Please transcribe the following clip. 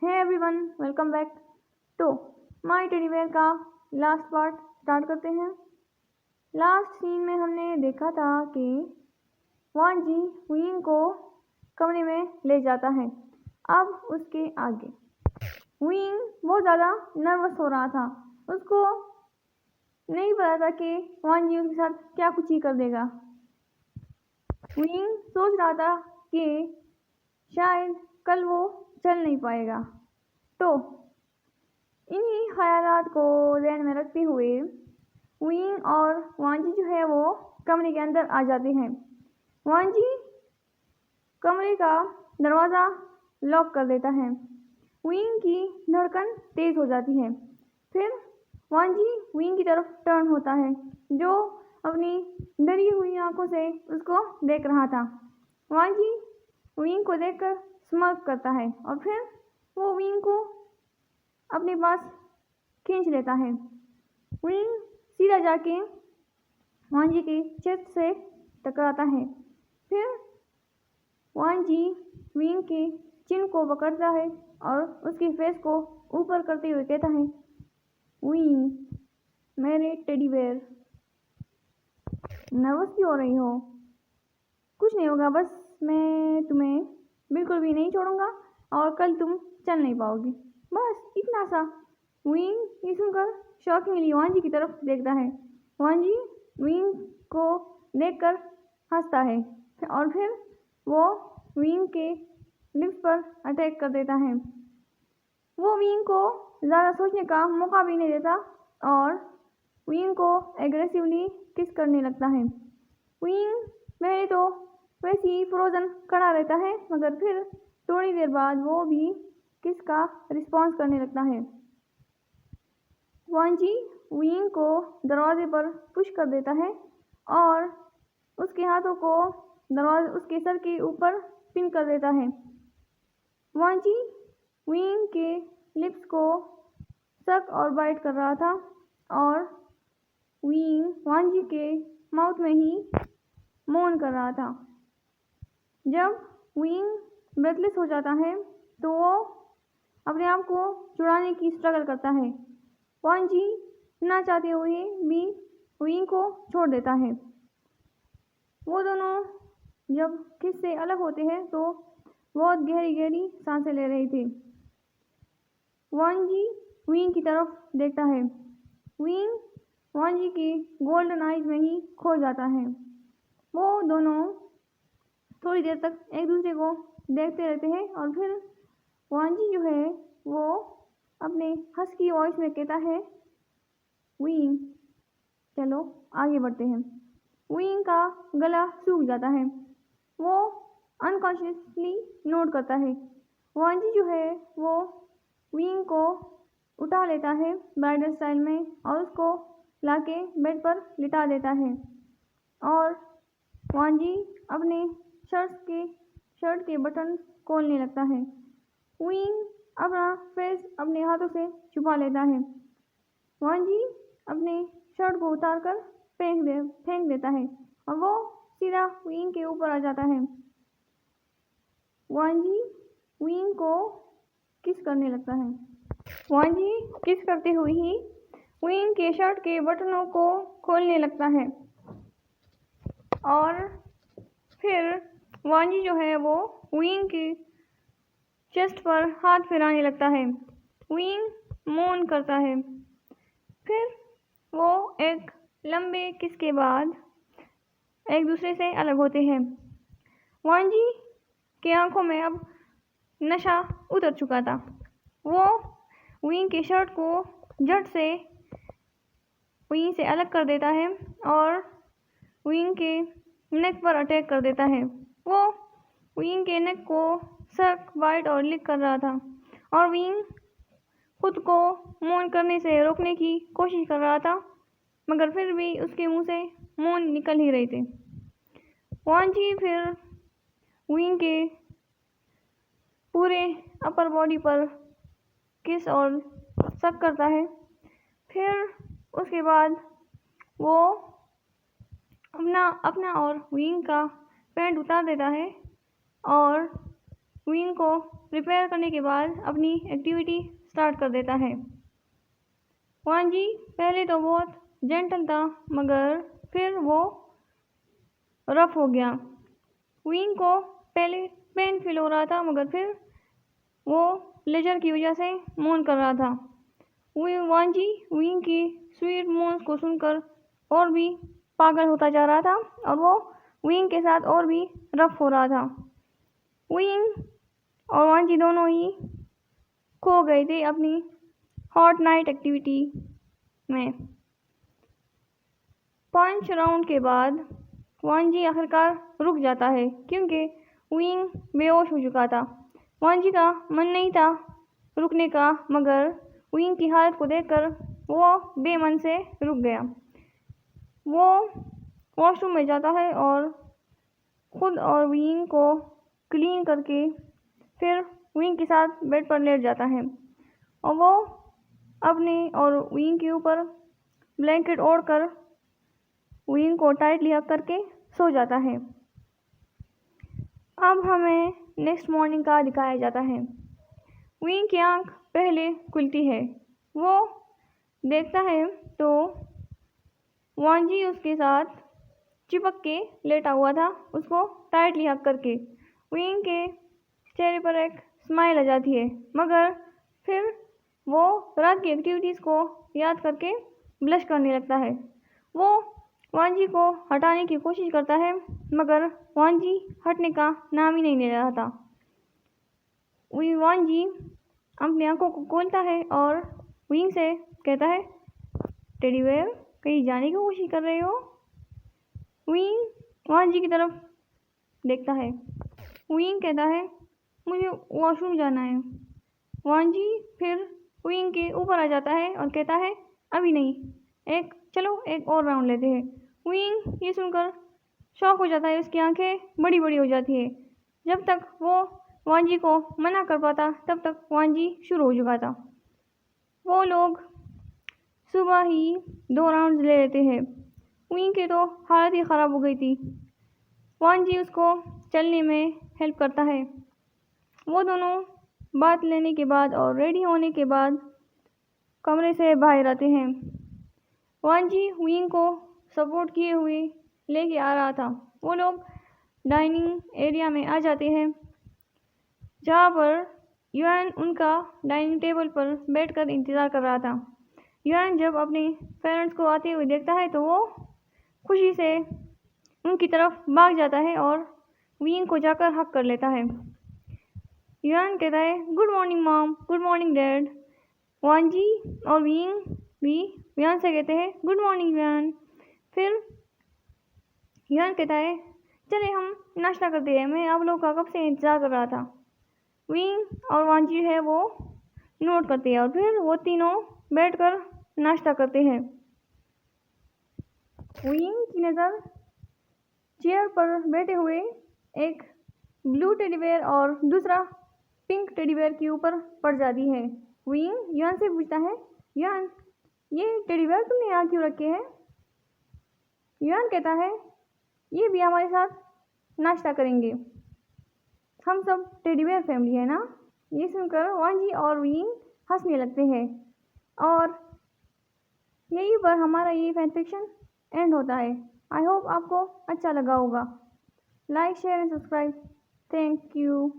हे everyone, welcome back. तो my teddy bear का last part start करते हैं। लास्ट सीन में हमने देखा था कि वान जी विंग को कमरे में ले जाता है। अब उसके आगे विंग बहुत ज़्यादा नर्वस हो रहा था। उसको नहीं पता था कि वान जी उसके साथ क्या कुछ ही कर देगा। विंग सोच रहा था कि शायद कल वो चल नहीं पाएगा। तो इन्हीं ख्यालात को ध्यान में रखते हुए विंग और वांजी जो है वो कमरे के अंदर आ जाते हैं। वांजी कमरे का दरवाज़ा लॉक कर देता है। विंग की धड़कन तेज़ हो जाती है। फिर वांजी विंग की तरफ टर्न होता है, जो अपनी डरी हुई आंखों से उसको देख रहा था। वांजी विंग को देखकर स्माइल करता है और फिर वो विंग को अपने पास खींच लेता है। विंग सीधा जाके वांजी की चेस्ट से टकराता है। फिर वांजी विंग की चिन को पकड़ता है और उसकी फेस को ऊपर करते हुए कहता है, विंग मेरे टेडी बेयर, नर्वस क्यों हो रही हो? कुछ नहीं होगा, बस मैं तुम्हें बिल्कुल भी नहीं छोड़ूंगा और कल तुम चल नहीं पाओगी, बस इतना सा। विंग ये सुनकर शॉकिंगली वांजी की तरफ देखता है। वांजी विंग को देखकर हंसता है और फिर वो विंग के लिप्स पर अटैक कर देता है। वो विंग को ज़्यादा सोचने का मौका भी नहीं देता और विंग को एग्रेसिवली किस करने लगता है। विंग पहले तो वैसे ही फ्रोजन खड़ा रहता है, मगर फिर थोड़ी देर बाद वो भी किस का रिस्पॉन्स करने लगता है। वांजी विंग को दरवाजे पर पुश कर देता है और उसके हाथों को दरवाजे उसके सर के ऊपर पिन कर देता है। वांजी विंग के लिप्स को सक और बाइट कर रहा था और विंग वांजी के माउथ में ही मौन कर रहा था। जब विंग ब्रेथलेस हो जाता है तो वो अपने आप को छुड़ाने की स्ट्रगल करता है। वांजी ना चाहते हुए भी विंग को छोड़ देता है। वो दोनों जब किस से अलग होते हैं तो बहुत गहरी गहरी सांसें ले रही थी। वांजी विंग की तरफ देखता है। विंग वांजी की गोल्डन आइज में ही खो जाता है। वो दोनों थोड़ी देर तक एक दूसरे को देखते रहते हैं और फिर वांजी जो है वो अपने हस्की वॉइस में कहता है, विंग चलो आगे बढ़ते हैं। विंग का गला सूख जाता है। वो अनकॉन्शियसली नोट करता है। वांजी जो है वो विंग को उठा लेता है ब्राइडल स्टाइल में और उसको लाके बेड पर लिटा देता है और वांजी अपने शर्ट के बटन खोलने लगता है। विंग अपना फेस अपने हाथों से छुपा लेता है। वांजी अपने शर्ट को उतारकर फेंक देता है और वो सीधा विंग के ऊपर आ जाता है। वांजी विंग को किस करने लगता है। वांजी किस करते हुए ही विंग के शर्ट के बटनों को खोलने लगता है और फिर वांजी जो है वो विंग की चेस्ट पर हाथ फिराने लगता है। विंग मौन करता है। फिर वो एक लंबे किस के बाद एक दूसरे से अलग होते हैं। वांजी की आंखों में अब नशा उतर चुका था। वो विंग के शर्ट को झट से विंग से अलग कर देता है और विंग के नेक पर अटैक कर देता है। वो विंग के नेक को सक, बाइट और लिक कर रहा था और विंग खुद को मौन करने से रोकने की कोशिश कर रहा था, मगर फिर भी उसके मुंह से मौन निकल ही रहे थे। वांजी फिर विंग के पूरे अपर बॉडी पर किस और सक करता है। फिर उसके बाद वो अपना और विंग का पैंट उतार देता है और विंग को प्रिपेयर करने के बाद अपनी एक्टिविटी स्टार्ट कर देता है। वांजी पहले तो बहुत जेंटल था, मगर फिर वो रफ हो गया। विंग को पहले पेन फील हो रहा था, मगर फिर वो प्लेजर की वजह से मौन कर रहा था। वांजी विंग की स्वीट मोन्स को सुनकर और भी पागल होता जा रहा था और वो विंग के साथ और भी रफ हो रहा था। विंग और वांजी दोनों ही खो गए थे अपनी हॉट नाइट एक्टिविटी में। 5 राउंड के बाद वांजी आखिरकार रुक जाता है, क्योंकि विंग बेहोश हो चुका था। वांजी का मन नहीं था रुकने का, मगर विंग की हालत को देखकर वो बेमन से रुक गया। वो वॉशरूम में जाता है और खुद और विंग को क्लीन करके फिर विंग के साथ बेड पर लेट जाता है और वो अपने और विंग के ऊपर ब्लैंकेट ओढ़कर विंग को टाइटली हग करके सो जाता है। अब हमें नेक्स्ट मॉर्निंग का दिखाया जाता है। विंग की आँख पहले खुलती है। वो देखता है तो वांजी उसके साथ चिपक के लेटा हुआ था, उसको टाइटली हग करके। विंग के चेहरे पर एक स्माइल आ जाती है, मगर फिर वो रात की एक्टिविटीज़ को याद करके ब्लश करने लगता है। वो वांजी को हटाने की कोशिश करता है, मगर वांजी हटने का नाम ही नहीं ले रहा था। वांजी अपनी आंखों को खोलता है और विंग से कहता है, टेडी बेयर, कहीं जाने की कोशिश कर रहे हो? विंग वांजी की तरफ देखता है। विंग कहता है, मुझे वॉशरूम जाना है। वांजी फिर विंग के ऊपर आ जाता है और कहता है, अभी नहीं, चलो एक और राउंड लेते हैं। विंग ये सुनकर शॉक हो जाता है, उसकी आंखें बड़ी बड़ी हो जाती है। जब तक वो वांजी को मना कर पाता, तब तक वांजी शुरू हो चुका था। वो लोग सुबह ही 2 राउंड ले लेते हैं। विंग की तो हालत ही ख़राब हो गई थी। वांजी उसको चलने में हेल्प करता है। वो दोनों बात लेने के बाद और रेडी होने के बाद कमरे से बाहर आते हैं। वांजी विंग को सपोर्ट किए हुए लेके आ रहा था। वो लोग डाइनिंग एरिया में आ जाते हैं, जहाँ पर युआन उनका डाइनिंग टेबल पर बैठकर इंतज़ार कर रहा था। युआन जब अपने पेरेंट्स को आते हुए देखता है तो वो खुशी से उनकी तरफ भाग जाता है और विंग को जाकर हक कर लेता है। युआन कहता है, good morning mom, good morning dad. Wanji और विंग भी युआन से कहते हैं, गुड मॉर्निंग युआन। फिर युआन कहता है, चले हम नाश्ता करते हैं, मैं आप लोग का कब से इंतज़ार कर रहा था। विंग और वांजी है वो नोट करते हैं और फिर वो तीनों बैठकर नाश्ता करते हैं। विंग की नज़र चेयर पर बैठे हुए एक ब्लू टेडी बेयर और दूसरा पिंक टेडी बेयर के ऊपर पड़ जाती है। विंग युआन से पूछता है, युआन, ये टेडी बेयर तुमने यहाँ क्यों रखे हैं? युआन कहता है, ये भी हमारे साथ नाश्ता करेंगे, हम सब टेडी बेयर फैमिली है ना। ये सुनकर वांजी और विंग हंसने लगते हैं और यहीं पर हमारा ये फैन फिक्शन एंड होता है। आई होप आपको अच्छा लगा होगा। Like, share and subscribe. Thank you.